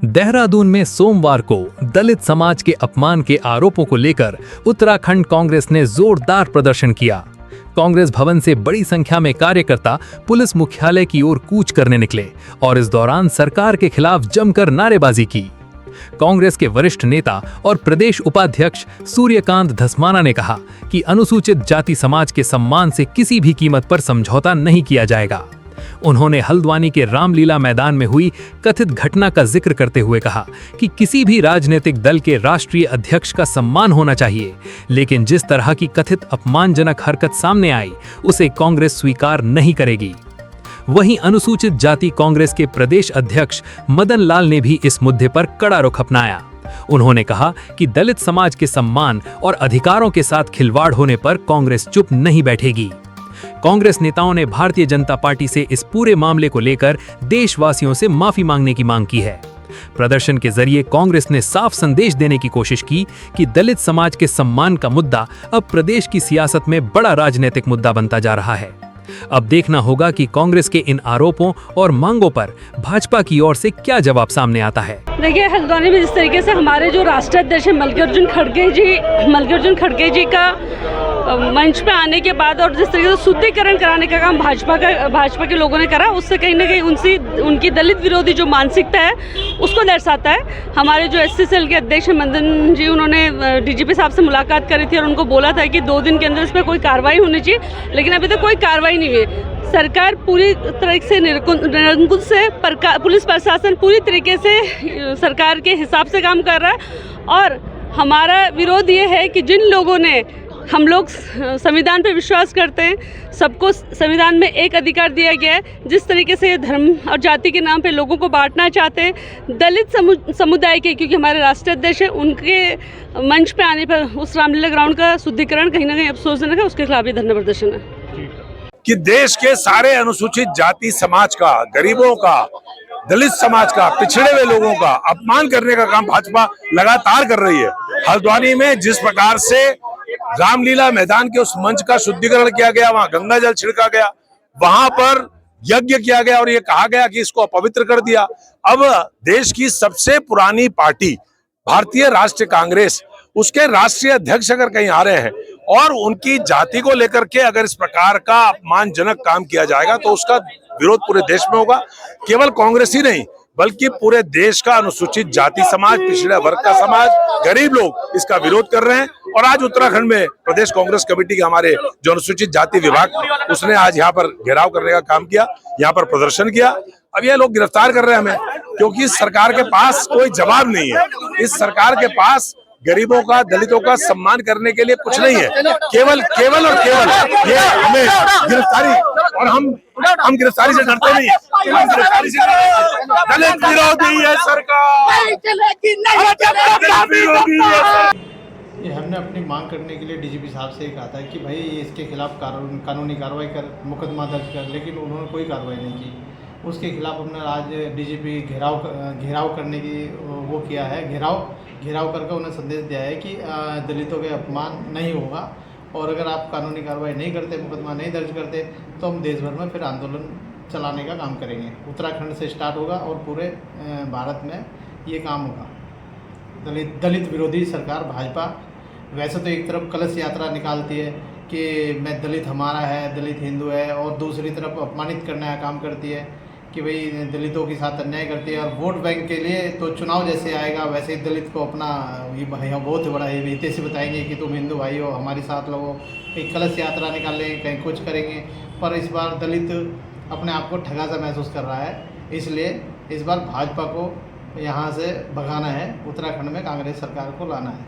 देहरादून में सोमवार को दलित समाज के अपमान के आरोपों को लेकर उत्तराखंड कांग्रेस ने जोरदार प्रदर्शन किया। कांग्रेस भवन से बड़ी संख्या में कार्यकर्ता पुलिस मुख्यालय की ओर कूच करने निकले और इस दौरान सरकार के खिलाफ जमकर नारेबाजी की। कांग्रेस के वरिष्ठ नेता और प्रदेश उपाध्यक्ष सूर्यकांत धस्माना ने कहा कि अनुसूचित जाति समाज के सम्मान से किसी भी कीमत पर समझौता नहीं किया जाएगा। उन्होंने हल्द्वानी के रामलीला मैदान में हुई कथित घटना का जिक्र करते हुए कहा कि किसी भी राजनीतिक दल के राष्ट्रीय अध्यक्ष का सम्मान होना चाहिए, लेकिन जिस तरह की कथित अपमानजनक हरकत सामने आई उसे कांग्रेस स्वीकार नहीं करेगी। वहीं अनुसूचित जाति कांग्रेस के प्रदेश अध्यक्ष मदन लाल ने भी इस मुद्दे पर कड़ा रुख अपनाया। उन्होंने कहा कि दलित समाज के सम्मान और अधिकारों के साथ खिलवाड़ होने पर कांग्रेस चुप नहीं बैठेगी। कांग्रेस नेताओं ने भारतीय जनता पार्टी से इस पूरे मामले को लेकर देशवासियों से माफी मांगने की मांग की है। प्रदर्शन के जरिए कांग्रेस ने साफ संदेश देने की कोशिश की कि दलित समाज के सम्मान का मुद्दा अब प्रदेश की सियासत में बड़ा राजनीतिक मुद्दा बनता जा रहा है। अब देखना होगा कि कांग्रेस के इन आरोपों और मांगों पर भाजपा की ओर से क्या जवाब सामने आता है। देखिए, हल्द्वानी में जिस तरीके से हमारे जो राष्ट्रीय अध्यक्ष मल्लिकार्जुन खड़गे जी का मंच पे आने के बाद और जिस तरीके से शुद्धिकरण कराने का काम भाजपा के लोगों ने करा, उससे कहीं ना कहीं उनकी दलित विरोधी जो मानसिकता है उसको दर्शाता है। हमारे जो एससी सेल के अध्यक्ष मदन जी, उन्होंने डीजीपी साहब से मुलाकात करी थी और उनको बोला था कि 2 दिन के अंदर इस पर कोई कार्रवाई होनी चाहिए, लेकिन अभी तक कोई कार्रवाई नहीं हुई। सरकार पूरी तरह से निरंकुश से पुलिस प्रशासन पूरी तरीके से सरकार के हिसाब से काम कर रहा है और हमारा विरोध ये है कि जिन लोगों ने, हम लोग संविधान पर विश्वास करते हैं, सबको संविधान में एक अधिकार दिया गया है, जिस तरीके से धर्म और जाति के नाम पे लोगों को बांटना चाहते हैं, दलित समुदाय के, क्योंकि हमारे राष्ट्रीय अध्यक्ष हैं, उनके मंच पे आने पर उस रामलीला ग्राउंड का शुद्धिकरण कहीं ना कहीं अफसोसजनक है। उसके खिलाफ भी धरना प्रदर्शन है कि देश के सारे अनुसूचित जाति समाज का, गरीबों का, दलित समाज का, पिछड़े हुए लोगों का अपमान करने का काम भाजपा लगातार कर रही है। हल्द्वानी में जिस प्रकार से रामलीला मैदान के उस मंच का शुद्धिकरण किया गया, वहां गंगा जल छिड़का गया, वहां पर यज्ञ किया गया और ये कहा गया कि इसको अपवित्र कर दिया। अब देश की सबसे पुरानी पार्टी भारतीय राष्ट्रीय कांग्रेस, उसके राष्ट्रीय अध्यक्ष अगर कहीं आ रहे हैं और उनकी जाति को लेकर के अगर इस प्रकार का अपमानजनक काम किया जाएगा तो उसका विरोध पूरे देश में होगा। केवल कांग्रेस ही नहीं बल्कि पूरे देश का अनुसूचित जाति समाज, पिछड़े वर्ग का समाज, गरीब लोग इसका विरोध कर रहे हैं। और आज उत्तराखंड में प्रदेश कांग्रेस कमेटी के हमारे जो अनुसूचित जाति विभाग, उसने आज यहाँ पर घेराव करने का काम किया, यहाँ पर प्रदर्शन किया। अब ये लोग गिरफ्तार कर रहे हैं हमें, क्योंकि सरकार के पास कोई जवाब नहीं है। इस सरकार के पास गरीबों का, दलितों का सम्मान करने के लिए कुछ नहीं है। केवल और केवल ये हमें गिरफ्तारी, और हम गिरफ्तारी से डरते नहीं है। हम गिरफ्तारी से दलित विरोधी है सरकार, ये हमने अपनी मांग करने के लिए डीजीपी साहब से कहा था कि भाई इसके खिलाफ कानूनी कार्रवाई कर, मुकदमा दर्ज कर, लेकिन उन्होंने कोई कार्रवाई नहीं की। उसके खिलाफ हमने आज डीजीपी घेराव करने की वो किया है, घेराव करके उन्हें संदेश दिया है कि दलितों के अपमान नहीं होगा और अगर आप कानूनी कार्रवाई नहीं करते, मुकदमा नहीं दर्ज करते, तो हम देश भर में फिर आंदोलन चलाने का काम करेंगे। उत्तराखंड से स्टार्ट होगा और पूरे भारत में ये काम होगा। दलित विरोधी सरकार भाजपा वैसे तो एक तरफ कलश यात्रा निकालती है कि मैं दलित हमारा है, दलित हिंदू है, और दूसरी तरफ अपमानित करने का काम करती है कि भाई दलितों के साथ अन्याय करती है। और वोट बैंक के लिए तो चुनाव जैसे आएगा वैसे ही दलित को अपना ये बहुत बड़ा हित से बताएंगे कि तुम हिंदू भाई हो, हमारे साथ लोगो, एक कलश यात्रा निकालेंगे, कहीं कुछ करेंगे। पर इस बार दलित अपने आप को ठगा सा महसूस कर रहा है, इसलिए इस बार भाजपा को यहाँ से भगाना है, उत्तराखंड में कांग्रेस सरकार को लाना है।